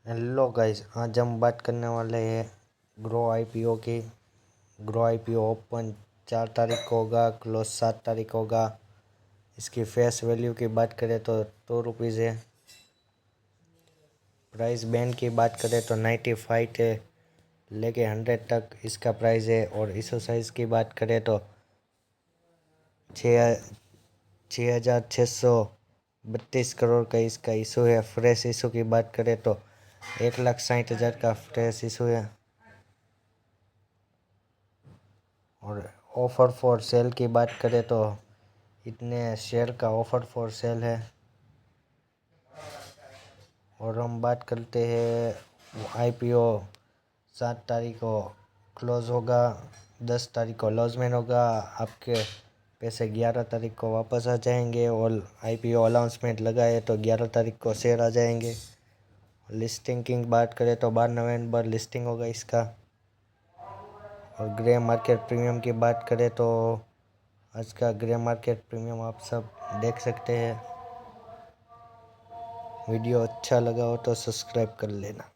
Hello guys, आज हम बात करने वाले हैं ग्रो आईपीओ की। ग्रो आईपीओ ओपन 4 तारीख को होगा, क्लोज 7 तारीख को होगा। इसकी फेस वैल्यू की बात करें तो ₹2 है। प्राइस बैंड की बात करें तो 95 है लेके 100 तक इसका प्राइस है। और इशू साइज़ की बात करें तो 6,632 करोड़ का इसका इशू है। फ्रेश इशू की बात करें तो 1,60,000 का फ्रेश इशू है। और ऑफ़र फॉर सेल की बात करें तो इतने शेयर का ऑफ़र फॉर सेल है। और हम बात करते हैं आईपीओ 7 तारीख को क्लोज़ होगा, 10 तारीख को लॉन्चमेंट होगा। आपके पैसे 11 तारीख को वापस आ जाएंगे। और आईपीओ अनाउंसमेंट लगा है तो 11 तारीख को शेयर आ जाएंगे। लिस्टिंग की बात करें तो 12 नवंबर लिस्टिंग होगा इसका। और ग्रे मार्केट प्रीमियम की बात करें तो आज का ग्रे मार्केट प्रीमियम आप सब देख सकते हैं। वीडियो अच्छा लगा हो तो सब्सक्राइब कर लेना।